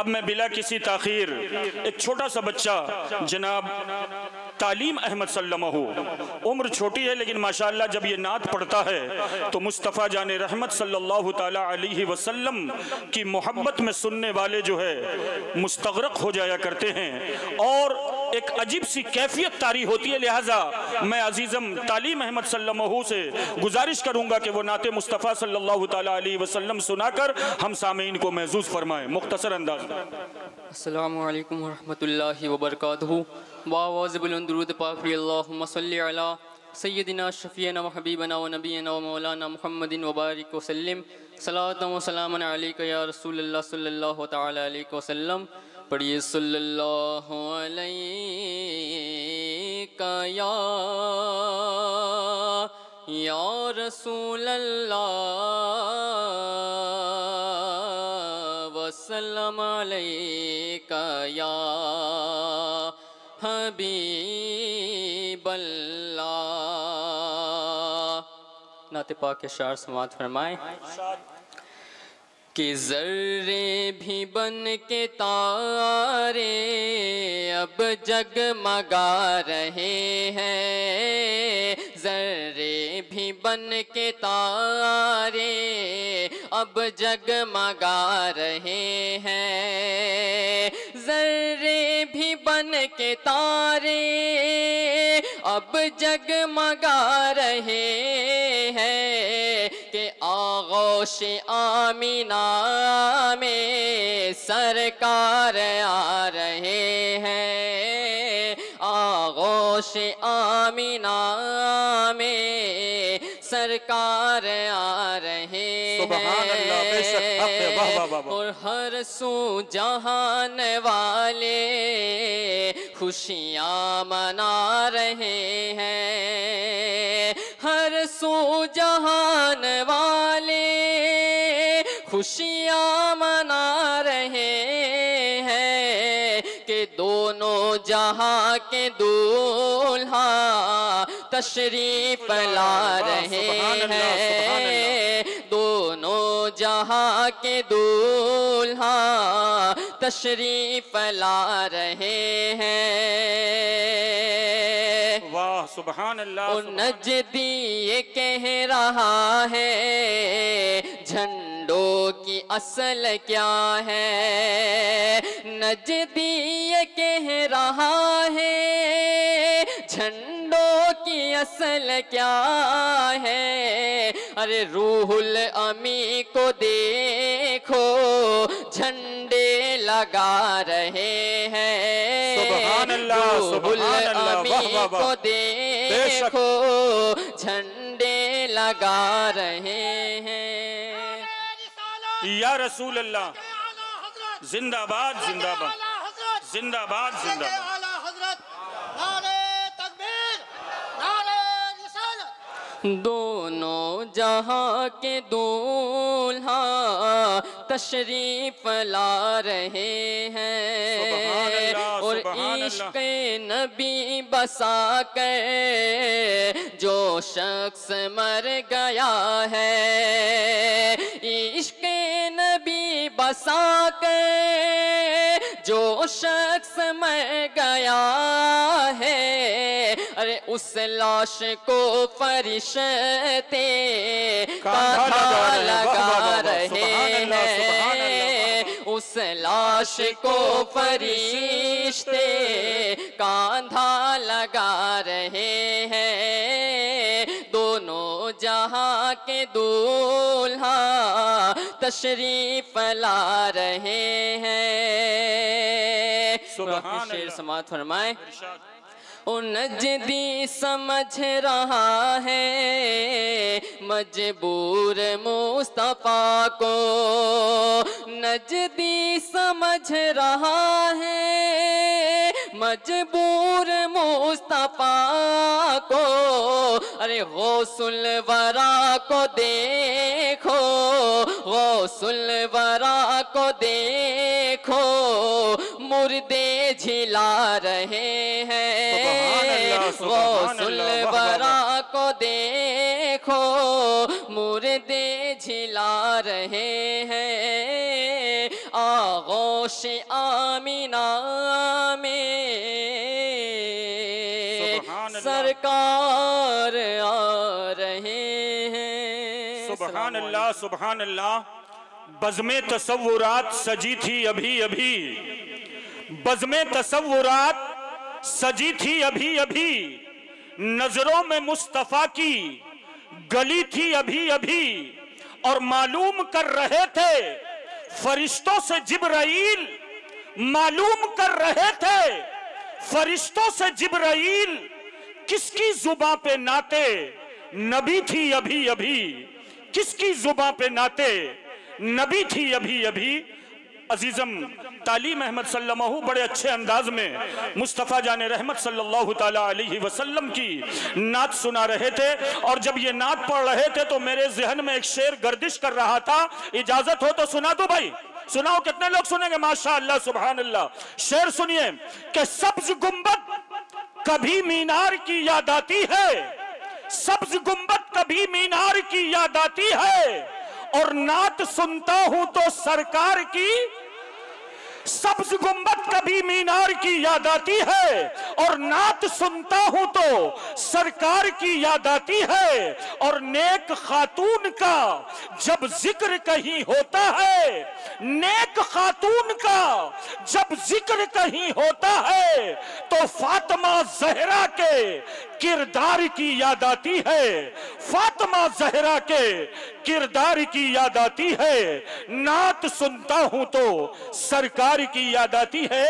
अब मैं बिला किसी ताखीर एक छोटा सा बच्चा जनाब तालीम अहमद सल्लमहु, उम्र छोटी है लेकिन माशाअल्लाह जब ये नात पढ़ता है तो मुस्तफ़ा जाने रहमत सल्लल्लाहु ताला अलैहि वसल्लम की मोहब्बत में सुनने वाले जो है मुस्तगरक हो जाया करते हैं और एक अजीब सी कैफियत तारी होती है। लिहाजा मैं अजीज़म तालीम अहमद सल्लमहु से गुजारिश करूंगा कि वो नाते मुस्तफ़ा सल्लल्लाहु ताला अलैहि वसल्लम सुनाकर हम सामीन को महजूज फरमाएं मुख्तसर अंदाज में। अस्सलामु अलैकुम वरहमतुल्लाहि वबरकातुहू। दुरूद पाक अल्लाहुम्मा सल्लि अला सय्यदिना शफ़ीना व हबीबना व नबीना व मौलाना मुहम्मदिन व बारिक वसल्लिम सलातन व सलामन अलैका या रसूलल्लाह सल्लल्लाहु तआला अलैहि वसल्लम। पढ़िए सल्लल्लाहु अलैका या रसूलल्लाह वसल्लम अलैका या हबीबल्लाह। नाते पाक के शार समात फरमाएं कि ज़र्रे भी बन के तारे अब जगमगा रहे हैं, ज़र्रे भी बन के तारे अब जगमगा रहे हैं, ज़र्रे भी बन के तारे अब जगमगा रहे हैं कि आगोश आमीना में सरकार आ रहे हैं, आगोश आमीना में सरकार आ रहे हैं और हर सू जहान वाले खुशियाँ मना रहे हैं, हर सू जहान वाले खुशियाँ मना रहे हैं कि दोनों जहां के दूल्हा तशरीफ ला रहे हैं, दोनों जहां के दूल्हा तशरीफ ला रहे हैं। वाह सुभान अल्लाह। और नजदी ये कह रहा है झंडों की असल क्या है, नजदी ये कह रहा है झंडों की असल क्या है। अरे रूहुल अमी को देखो झंडे लगा रहे हैं, रूहुल अमी को देखो झंडे लगा रहे हैं। या रसूल अल्लाह जिंदाबाद जिंदाबाद जिंदाबाद जिंदाबाद। दोनों जहां के दूल्हा तशरीफ ला रहे हैं और इश्क़ नबी बसा कर जो शख्स मर गया है, इश्क़ नबी बसा कर जो शख्स मर गया है, अरे उस लाश को फरिश्ते कांधा लगा रहे हैं, उस लाश को फरिश्ते कांधा लगा रहे हैं। दोनों जहां के दूल्हा तशरीफ ला रहे हैं। शेर समात फरमाए। ओ नजदी समझ रहा है मजबूर मुस्तफा को, नजदी समझ रहा है मजबूर मुस्तफा को। अरे गौसुल वरा को देखो, गौसुल वरा को देखो मुर्दे झिला रहे हैं, गौसुल वरा को देखो मुर्दे झिला रहे हैं। आगोश आमीना में सरकार आ रहे हैं। सुभान अल्लाह, सुभान अल्लाह। बज़्मे तसव्वुरात सजी थी अभी अभी, बज़्मे तसव्वुरात सजी थी अभी अभी, नजरों में मुस्तफा की गली थी अभी अभी, और मालूम कर रहे थे फरिश्तों से जिब्राइल, मालूम कर रहे थे फरिश्तों से जिब्राइल, किसकी जुबां पे नाते नबी थी अभी अभी, किसकी जुबां पे नाते नबी थी अभी अभी। अजीजम तालीम अहमद सल्लल्लाहु बड़े अच्छे अंदाज में मुस्तफ़ा जाने रहमत सल्लल्लाहु ताला अलैहि वसल्लम की नात सुना रहे थे। और जब ये नात पढ़ रहे थे तो मेरे जहन में एक शेर गर्दिश कर रहा था। इजाजत हो तो सुना दो भाई, सुनाओ। कितने लोग सुनेंगे? माशा अल्लाह, सुभान अल्लाह। शेर सुनिए कि सब्ज गुंबद कभी मीनार की याद आती है, सब्ज गुंबद कभी मीनार की याद आती है, और नात सुनता हूं तो सरकार की, सब्ज गुंबद कभी मीनार की याद आती है, और नात सुनता हूं तो सरकार की याद आती है। और नेक खातून का जब जिक्र कहीं होता है, नेक खातून का जब जिक्र कहीं होता है, तो फातिमा ज़हरा के किरदार की याद आती है, फातिमा ज़हरा के किरदार की याद आती है। नात सुनता हूं तो सरकार की याद आती है।